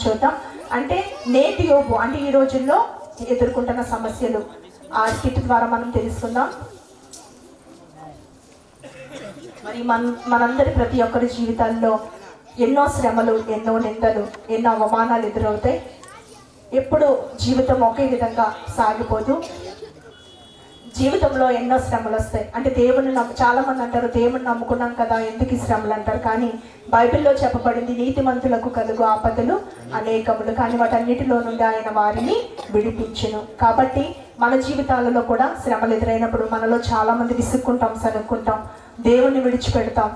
చూద్దాం. అంటే నేటి యోబు అంటే ఈ రోజుల్లో ఎదుర్కొంటున్న సమస్యలు ఆ స్కిట్ ద్వారా మనం తెలుసుకుందాం. మరి మనందరి ప్రతి ఒక్కరి జీవితాల్లో ఎన్నో శ్రమలు, ఎన్నో నిందలు, ఎన్నో అవమానాలు ఎదురవుతాయి. ఎప్పుడు జీవితం ఒకే విధంగా సాగిపోదు. జీవితంలో ఎన్నో శ్రమలు వస్తాయి. అంటే చాలా మంది అంటారు దేవుని నమ్ముకున్నాం కదా ఎందుకు ఈ శ్రమలు అంటారు. కానీ బైబిల్లో చెప్పబడింది నీతిమంతులకు కలుగు ఆపదలు అనేకములు, కానీ వాటన్నిటిలో నుండి ఆయన వారిని విడిపించును. కాబట్టి మన జీవితాలలో కూడా శ్రమలు ఎదురైనప్పుడు మనలో చాలా మంది విసుక్కుంటాం, సనుక్కుంటాం, దేవుణ్ణి విడిచిపెడతాం,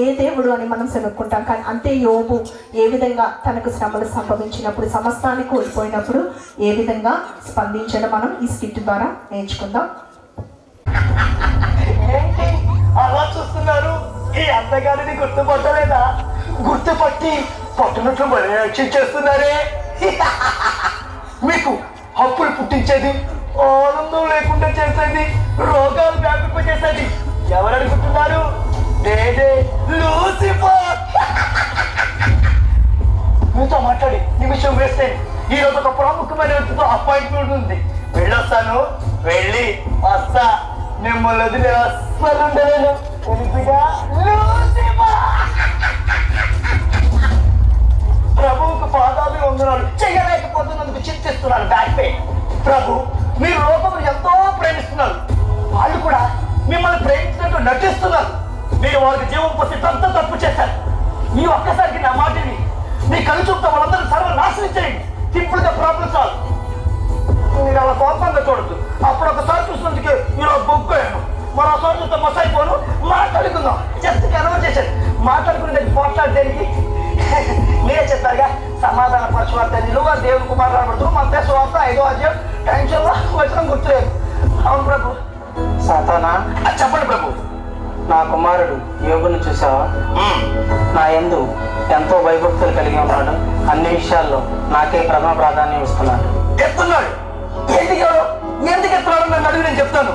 ఏ దేవుడు అని మనం సనుక్కుంటాం. కానీ అంతే యోబు ఏ విధంగా తనకు శ్రమలు సంభవించినప్పుడు, సమస్తాన్ని కోల్పోయినప్పుడు ఏ విధంగా స్పందించడం మనం ఈ స్కిట్ ద్వారా నేర్చుకుందాం. అలా చూస్తున్నారు, ఈ అందగారిని గుర్తుపట్టలేదా? గుర్తుపట్టి పట్టునట్లు మరి యాక్షన్ చేస్తున్నారే. మీకు అప్పులు పుట్టించేది, ఆనందం లేకుండా చేసేది, రోగాలు వ్యాపింపజేసేది ఎవరనుకుంటున్నారు? లూసిఫర్. మీతో మాట్లాడి నిమిషం వేస్తే ఈ రోజు ఒక ప్రముఖమైన వ్యక్తితో అపాయింట్మెంట్ ఉంది. వెళ్ళొస్తాను, వెళ్ళి వస్తా. మిమ్మల్ని వదిలే అస్సలు ఉండలేను. ప్రభువుకు పాదాలు వందనాలు చేయలేకపోతున్నందుకు చింతిస్తున్నాను. Back pain. ప్రభు, మీరు లోకమును ఎంతో ప్రేమిస్తున్నారు, వాళ్ళు కూడా మిమ్మల్ని ప్రేమించినట్టు నటిస్తున్నారు. మీరు వారికి జీవం పోసి పెద్ద తప్పు చేశారు. ఈ ఒక్కసారికి నా మాటని నీ కళ్ళు చూపుతా వాళ్ళందరూ సర్వనాశనం చేయండి. సింపుల్గా ప్రాబ్లం సాల్వ్. మీరు అలా కోపంగా చూడద్దు. అప్పుడు ఒకసారి చూసినందుకే మీరు బొగ్గుపోయాను, మరోసారి చూస్తే మసైపోను. మాట్లాడుకుందాం. జస్ట్ కన్వర్ట్ చేశాను. మాట్లాడుకునే పోట్లాడడానికి మీరే చెప్పారుగా, సమాధాన పరచువార్త నిలువ దేవుని కుమార్ రాబడుతూ మత్తయి సువార్త 5వ అధ్యాయం టెన్షన్లో వచ్చిన గుర్తులేదు. అవును ప్రభు. సాతానా, చెప్పండి ప్రభు. నా కుమారుడు యోగును చూసావా? నా యందు ఎంతో భయభక్తులు కలిగి ఉన్నాడు. అన్ని విషయాల్లో నాకే ప్రథమ ప్రాధాన్యం ఇస్తున్నాడు. ఎత్తున్నాడు. ఎందుకు ఎత్తున్నాడు నన్ను అడుగు, నేను చెప్తాను.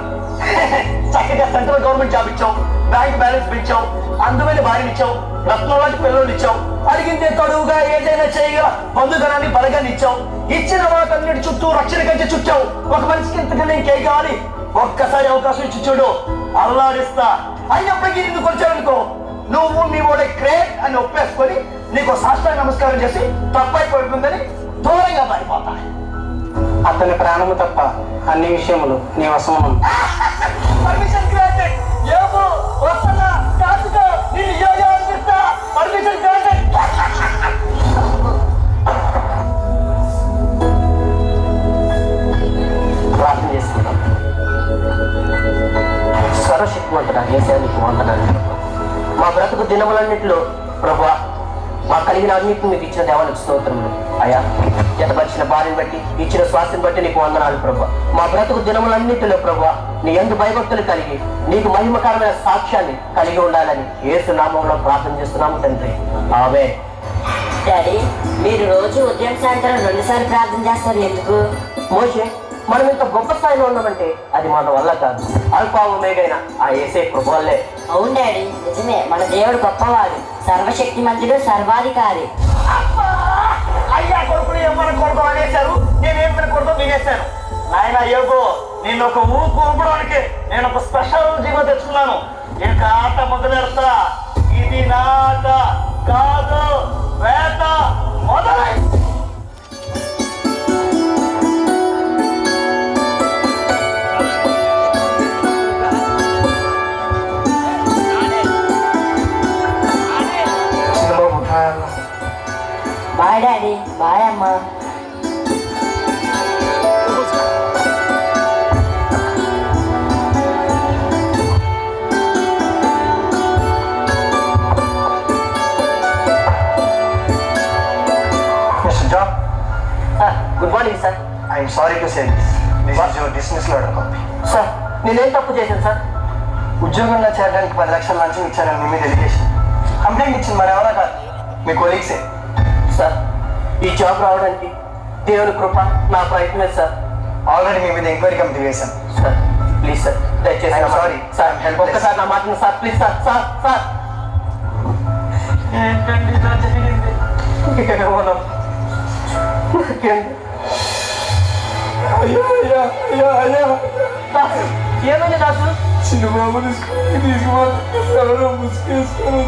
చక్కగా సెంట్రల్ గవర్నమెంట్ జాబ్ ఇచ్చావు, బ్యాంక్ బ్యాలెన్స్ పెంచావు, అందమైన భార్యలు ఇచ్చావు, రత్నం లాంటి పిల్లలు ఇచ్చావు, అడిగిందే తడువుగా ఏదైనా చేయగా బంధుగణాన్ని బలగాన్ని ఇచ్చావు. ఇచ్చిన వాటన్నిటి చుట్టూ రక్షణ కంచి చుట్టావు. ఒక మనిషికి ఇంతకన్నా ఇంకేం కావాలి? ఒక్కసారి అవకాశం ఇచ్చి చూడు, అల్లాడిస్తా. అయినప్పటికీ ఎందుకు వచ్చావనుకో, నువ్వు నీ ఓడే గ్రేట్ అని ఒప్పేసుకొని నీకు సాష్టాంగ నమస్కారం చేసి తప్పైపోతుందని దూరంగా మారిపోతా. అతని ప్రాణము తప్ప అన్ని విషయములు నీ వశము. Permission granted. ఏమో వస్తున్నా, కాదుగా నిన్ను యోగా అనిపిస్తా. Permission granted. ప్రార్థన చేసుకుంటాం. సర్వశక్తివంతుడా యేసయ్య, నీకు వందనాలు. మా బ్రతుకు దినములన్నింటిలో ప్రభువా, మా కలిగిన అన్నింటిని మీకు ఇచ్చిన దేవానికి స్తోత్రములు. అయ్యా, జతపరిచిన భార్యను బట్టి, ఇచ్చిన శ్వాసను బట్టి నీకు వందనాలు ప్రభువా. మా బ్రతుకు దినములన్నింటిలో ప్రభువా, నీ యందు భయభక్తులు కలిగి నీకు మహిమకరమైన సాక్ష్యాన్ని కలిగి ఉండాలని యేసు నామములో ప్రార్థన చేస్తున్నాము తండ్రి. ఆమేన్. డాడీ, మీరు రోజు ఉదయం సాయంత్రం 2 సార్లు ప్రార్థన చేస్తారు, ఎందుకు? మోషే, మనం ఇంత గొప్ప స్థాయిలో ఉన్నామంటే అది మన వల్ల కాదు, అల్ఫా ఒమేగైన ఆ యేసే ప్రభు వల్లే. అవును డాడీ, నిజమే. మన దేవుడు గొప్పవాడు, సర్వశక్తిమంతుడు, సర్వాధికారి. అయ్యా కొడుకులు ఏమన్నా కొడుకు అనేశారు, నేనేం కొడుకు వినేశాను. నాయన యోగు, నేను ఒక ఊపడానికి నేను ఒక స్పెషల్ జీవో తెచ్చుకున్నాను. ఇక ఆట మొదలెడతా. ఇది నా ఆట కాదు, వేట మొదలై. Bye daddy. బాయ్ అమ్మా. Mr. John, good morning sir. I am sorry to say this. This is your dismissal order copy. Sir, నేనేం తప్పు చేశాను సార్? ఉద్యోగంలో చేరడానికి 10 లక్షల లంచం ఇచ్చారని మీ మీద ఎలిగేషన్. కంప్లైంట్ ఇచ్చింది మరి ఎవరో కాదు, మీ కొలీగ్సే. సార్, ఈ జాబ్ రావడానికి దేవుని కృప, నా ప్రయత్నమే సార్. ఆల్రెడీ మీ మీద ఎంక్వైరీ కమిటీ వేశాను. సార్ ప్లీజ్ సార్, దయచేసి సారీ సార్, ఒక్కసారి నా మాటను sir, please sir. Sir sir ఏంటండి ఇలా జరిగింది? కేవలం ఏమైంది దాసు? చిన్నబాబుని స్కూల్కి తీసుకుపోతున్నారు, ముసుకేసుకొని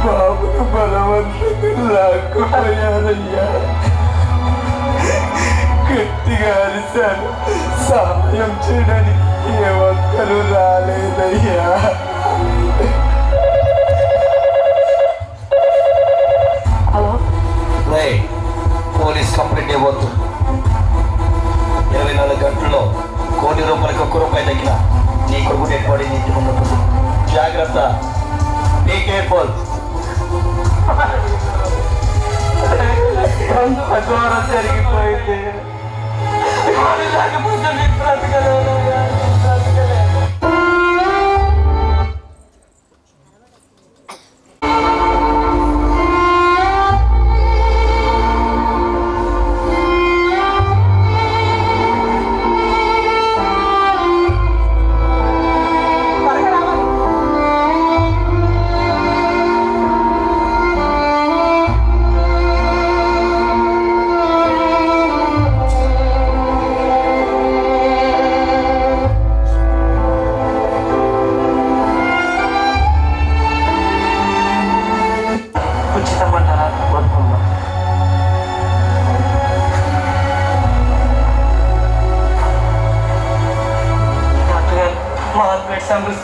బాబును బలవంతంగా లాక్కుపోయారయ్యా. గట్టిగా అరిశాను, సహాయం చేయడానికి ఏ ఒక్కరు రాలేదయ్యా. పోలీస్ కంప్లైంట్ ఇవ్వద్దు. 24 గంటల్లో ₹1 కోటి ₹1 రూపాయి తగ్గిన నీ కొడుకు డెడ్ బాడీ ఇంటికి ఉంటుంది. జాగ్రత్త, బీ కేర్ఫుల్. ఘోరం జరిగిపోయింది. లేకపోతే మీకు బ్రతకలేదు.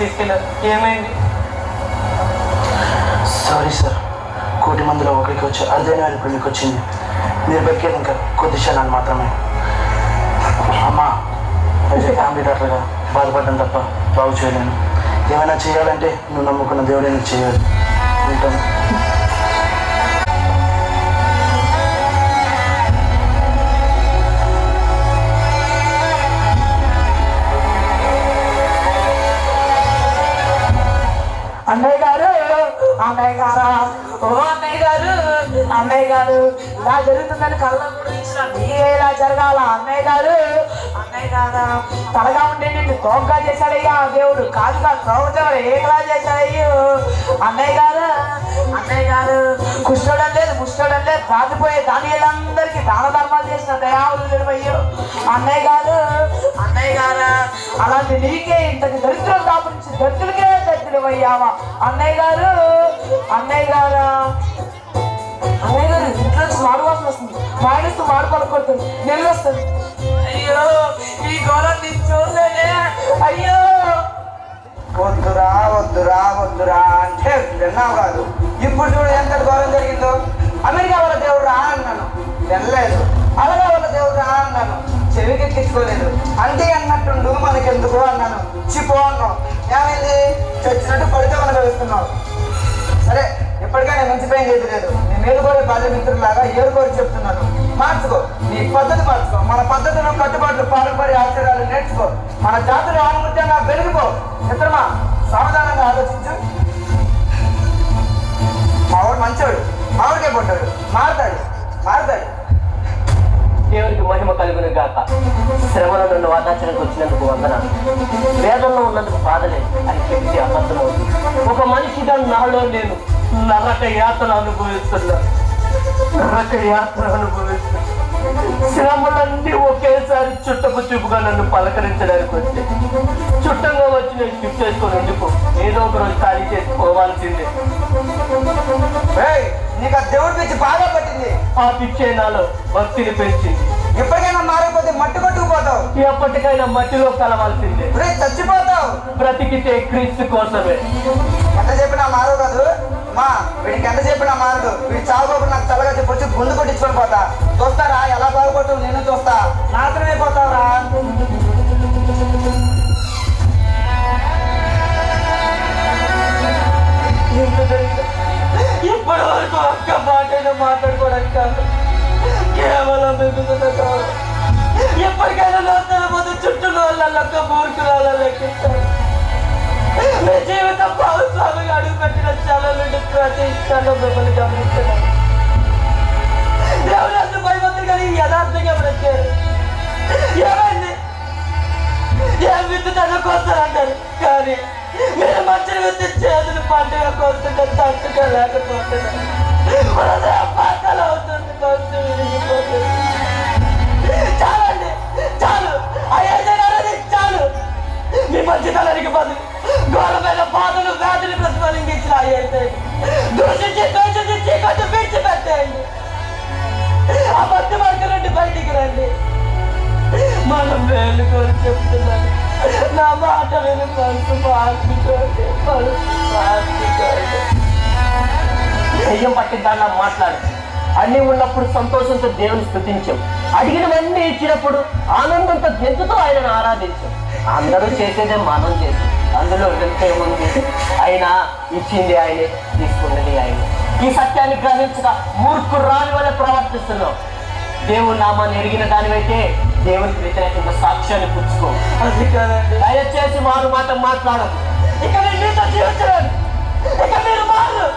తీసుకెళ్ళారు. ఏమైంది? సారీ సార్, 1 కోటి మందిలో ఒకరికి వచ్చి అర్ధైన ఇప్పుడు మీకు వచ్చింది. మీరు బతికేది ఇంకా కొద్ది క్షణాలు మాత్రమే. అమ్మా, ఫ్యామిలీ డాక్టర్గా బాధపడడం తప్ప బాగు చేయలేను. ఏమైనా చేయాలంటే నువ్వు నమ్ముకున్న దేవుడే నీకు చేయాలి. ఉంటాను. అన్నయ్య గారు, అన్నయ్య గారా, ఓ అన్నయ్య గారు, అన్నయ్య గారు, ఇలా జరుగుతుందని కళ్ళ కూడా ఇచ్చిన మీరే ఇలా జరగాల. అన్నయ్య గారు, అన్నయ్య గారా, తలగా ఉండే నిన్ను తోగ్గా చేశాడయ్యా దేవుడు. కాదుగా తోగ ఏకలా చేశాడయ్యో. అన్నయ్య గారు, అన్నయ్య గారు, కుష్ఠోడం లేదు, ముష్టోడం లేదు, రాకపోయే దానిలందరికీ దాన ధర్మాలు చేసిన దయావులు అయ్యో. అన్నయ్య గారు, అన్నయ్య గారా, అలాంటి నీకే ఇంతటి దరిద్రం దాపురించి దరిద్రులకే దరిద్రులు అయ్యావా. అన్నయ్య గారు, అన్నయ్య గారా, అన్నయ్య గారు, ఇంట్లో మాడు వాసన వస్తుంది. మాడిస్తూ మాడు పడుకుంటుంది, నెల్లు వస్తుంది. అయ్యో, ఈ ఘోరం నేను చూడలేనే. అయ్యో, వద్దురా వద్దురా వద్దురా అంటే విన్నావు కాదు. ఇప్పుడు చూడు ఎంత ఘోరం జరిగిందో. అమెరికా వాళ్ళ దేవుడు రా అన్నాను, వెళ్ళలేదు. అలాగే వాళ్ళ దేవుడు రా అన్నాను, చెవికెక్కించుకోలేదు. అంటే అన్నట్టుండు మనకెందుకు అన్నాను, చిపో అన్నావు. ఏమైంది? చచ్చినట్టు పడితే మనకు వేస్తున్నావు. సరే, ఎప్పటికైనా మించిపోయింది ఏది లేదు. నేను ఏడుకోరే బాల్యమిత్రులాగా ఏడుకోరి చెప్తున్నాను. మార్చుకో, నీ పద్ధతి మార్చుకో. మన పద్ధతులు, కట్టుబాట్లు, పారంపర్య ఆచారాలు నేర్చుకో. మన జాతులు ఆనుమత్యంగా వెలిగిపో. మిత్రమా, సావధానంగా ఆలోచించు. మావాడు మంచోడు, మావాడికే పుట్టాడు, మారుతాడు. దేవునికి మహిమ కలుగును గాక. శ్రమలో నన్ను వాదాచనకు వచ్చినందుకు వందనాలు. వేదంలో ఉన్నందుకు బాధలేదు అని చెప్తే అబద్ధమవుతుంది. ఒక మనిషిగా నాలో నేను నరక యాత్ర అనుభవిస్తున్నా. శ్రమలన్నీ ఒకేసారి చుట్టపు చూపుగా నన్ను పలకరించడానికి వచ్చి చుట్టంగా వచ్చి నేను షిఫ్ట్ చేసుకొని ఎందుకు ఏదో ఒక రోజు ఖాళీ చేసి పోవాల్సిందే. నీకు ఆ దేవుడి పిచ్చి బాగా పట్టింది. ఆ పిచ్చే నాలో భక్తిని పెంచింది. ఎప్పటికైనా మారకపోతే మట్టి కొట్టుకుపోతావు. ఎప్పటికైనా మట్టిలో కలవాల్సిందే. చచ్చిపోతావు. బ్రతికితే క్రీస్తు కోసమే. ఎంత చెప్పినా మారవు కాదు మా, వీడికి ఎంత చెప్పినా మారదు. వీడి చావుకోకుండా నాకు చల్లగా చెప్పొచ్చు, గుండు కొట్టించుకొని పోతా. చూస్తారా ఎలా బాగుపడతావు? నేను చూస్తా. నాశనమైపోతావురా. ఇప్పటి వరకు ఒక్క మాటైనా మాట్లాడుకోవడానికి కాదు, కేవలం ఎప్పటికైనా లోతు చుట్టూ వాళ్ళొక్క మూర్ఖురాల లెక్కిస్తారు. మీ జీవితం భాగస్వామిగా అడుగుపెట్టిన క్షణం నుండి ప్రతి క్షణం మిమ్మల్ని గమనిస్తున్నాను. దేవుడు అంత భయపడుతుంది కానీ యథార్థంగా బ్రతికారు. ఏమైంది? ఏం విత్తుతానో కోస్తారంటారు కానీ మీరు మంచిని విత్తి చేతులు పండుగ కోస్తుంటే తట్టుగా లేకపోతున్నారు. కొట్టేయండి, అబద్ధం ఆడకరండి, బయటికి రండి. మనం వేలుకొని చెప్తున్నాను, నా మాట విని మనసు మార్చుకోండి, మనసు మార్చుకోండి. దెయ్యం పట్టిద్దాన్ని మాట్లాడు. అన్నీ ఉన్నప్పుడు సంతోషంతో దేవుని స్తుతించాం, అడిగినవన్నీ ఇచ్చినప్పుడు ఆనందంతో గెంతుతో ఆయనను ఆరాధించాం. అందరూ చేసేదే మనం చేసాం, అందులో ఏముంది? అయినా ఇచ్చింది ఆయనే, తీసుకున్నది ఆయనే. ఈ సత్యాన్ని గ్రహించక మూర్ఖురాని వల్ల ప్రవర్తిస్తున్నాం. దేవుని నామాన్ని ఎరిగిన దానివైతే దేవునికి వ్యతిరేకంగా సాక్ష్యాన్ని పుచ్చుకో. అది కాదండి, దయచేసి మారు మాట మాట్లాడదు. ఇక నేను మీతో జీవించలేను. ఇక మీరు మారు.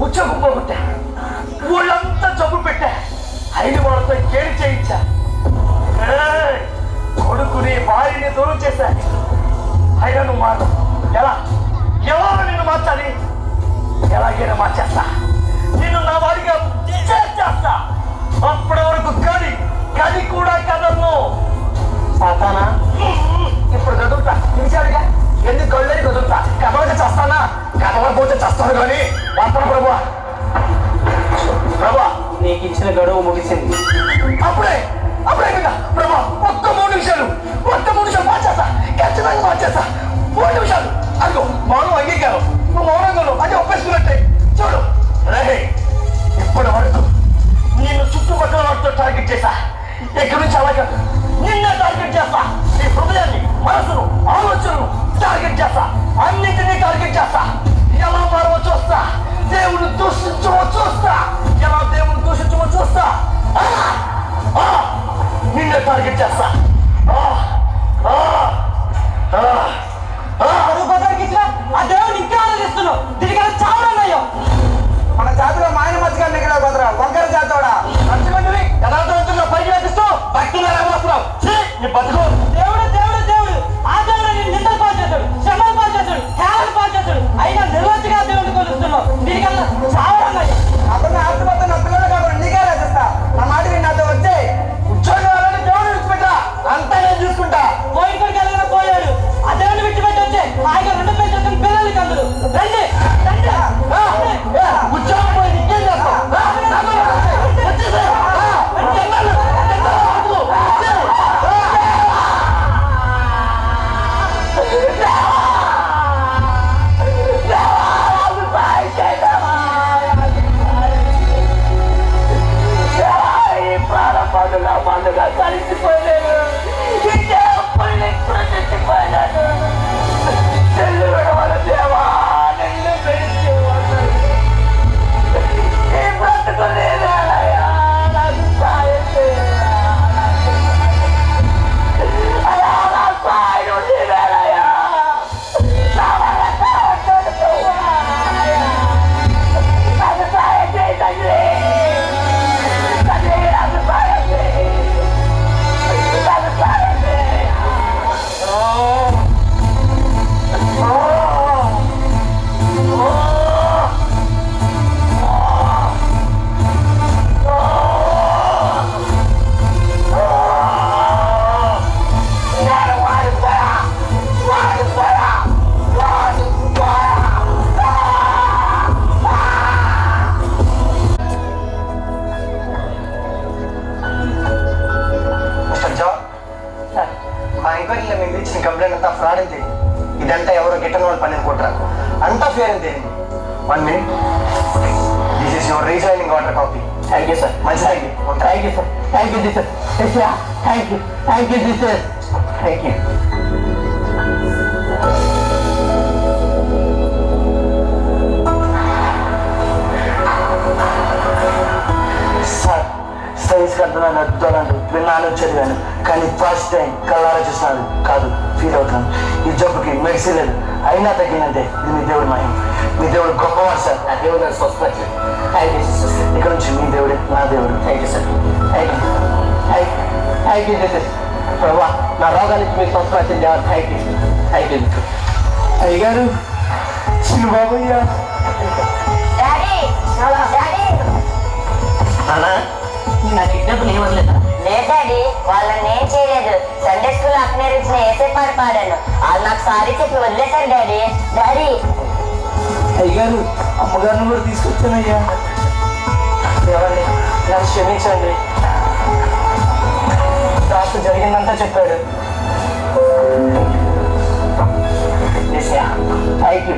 ఉద్యోగం పోగొట్టా, ఊళ్ళంతా జబ్బు పెట్టా, అయిన వాళ్ళతో కేడి చేయించా, కొడుకుని భార్యని దూరం చేశా. అయినా నువ్వు మారు. ఎలా నిన్ను మార్చాలి? ఎలాగైనా మార్చేస్తా, నిన్ను నా వాడిగా చేస్తా. అప్పటి వరకు కది కూడా కదలను. సాతానా, ఇప్పుడు కదులుతా, నిలిచాడుగా, ఎందుకు కళ్ళని కదులుతా. కదలక చేస్తానా? కదలకపోతే చేస్తాను కానీ వస్తాను ప్రభు. నీకు ఇచ్చిన గడువు ముగిసింది. అప్పుడే కదా ప్రభా, ఒక్క 3 నిమిషాలు మార్చేస్తా, ఖచ్చితంగా మార్చేస్తా. 3 నిమిషాలు అనుకో. మౌనం అంగీకారం, నువ్వు మౌనంగా అది ఒప్పేసుకున్నట్టే. చూడు రే, ఇప్పటి వరకు నిన్ను చుట్టుపక్కల వాటితో టార్గెట్ చేశా, ఎక్కడి నుంచి అలా కాదు, నిన్నే టార్గెట్ చేస్తా. నీ హృదయాన్ని, మనసును, ఆలోచనను టార్గెట్ చేస్తా, అన్నింటినీ టార్గెట్ చేస్తా. ఎలా మారవో చూస్తా, దేవుని దూషించవో చూస్తా, ఎలా దేవుని దూషించవో చూస్తా. నిన్నే టార్గెట్ చేస్తా. ఆ దేవుని ఇంకా ఆలోచిస్తున్నావు, దీనికి చావడన్నాయో. మన జాతిలో మాయన మధ్యగా మిగిలిన కుదరా ఒక్కరి జాతోడా నచ్చగంటివి యథార్థవంతుల్లో పైకి వేపిస్తూ భక్తులు ఎలాగొస్తున్నావు? నీ బతుకు దేవుడు ఆ దేవుడు నేను నిందలు పాలు చేస్తాడు, శ్రమలు పాలు చేస్తాడు, హేళన పాలు చేస్తాడు. అయినా నిర్లజ్జగా దేవుడిని కొలుస్తున్నావు, దీనికల్లా చావడన్నాయో. అతను ఆస్తిపోతే నా పిల్లలు కాబట్టి నీకే రాసిస్తా. నా మాట విని నాతో వచ్చే ఉద్యోగాలని దేవుడు విడిచిపెట్టా, అంతా నేను చూసుకుంటా. పోయినకి వెళ్ళిన పోయాడు, ఆ దేవుడిని విడిచిపెట్టి వచ్చే ఆయన 2 పెంచుకుని పిల్లలకి అందరు రండి. ఉద్యోగం పోయి ఇంకేం చేస్తావు? పండుగ కలిసిపోయాను, ప్రతిపోయాను. చెల్లు విడవల దేవా, నిన్ను పెడితే ఈ బ్రతుకు లేదయ్యా, నాకు సాయం చేయరా, అయ్యా నా సాయం చేయరాయ్యా, నాకు సాయం చేయి తండ్రి, నాకు సాయం చేయి, నాకు సాయం చేయి. మా ఎంక్వైరీలో మేము ఇచ్చిన కంప్లైంట్ అంతా ఫ్రాడ్ అంతే. ఇదంతా ఎవరో గిట్టని వాళ్ళు పని అనుకుంటారా? అంతా ఫేర్ అంతే. 1 minute. This is your resigning order copy. Thank you sir. మంచిదండి. Thank you sir. Thank you sir. Thank you sir. Thank you. Sir, సైన్స్ కడుతున్నాను, అద్దుతాను, విన్నాను, చదివాను, కానీ ఫస్ట్ టైం కళ్ళారా చూస్తున్నాను కాదు, ఫీల్ అవుతున్నాను. ఈ జబ్బుకి మెడిసిన్ లేదు, అయినా తగ్గినంతే. ఇది మీ దేవుడి మహిమ. మీ దేవుడు గొప్పవాడు సార్. నా దేవుడు నన్ను స్వస్థపరిచాడు. Thank you sir. ఇక్కడ నుంచి మీ దేవుడే నా దేవుడు. Thank you sir. Thank you. Thank you Jesus. ప్రభా నా రోగాల నుంచి మీకు స్వస్థపరిచిన దేవా థ్యాంక్ యూ అయ్యగారు చిన్న బాబయ్య డాడీ డాడీ అన్నా నా కిడ్నాప్ ఏమనలేదా? లేదు డాడీ, వాళ్ళని ఏం చేయలేదు. సండే స్కూల్ అక్కనే ఇచ్చిన ఏసే పాట పాడాను. వాళ్ళు నాకు సారీ చెప్పి వదిలేశారు డాడీ. డాడీ అయ్యగారు అమ్మగారిని కూడా తీసుకొచ్చానయ్యా. దేవాన్ని నన్ను క్షమించండి. డాక్టర్ జరిగిందంతా చెప్పాడు. Thank you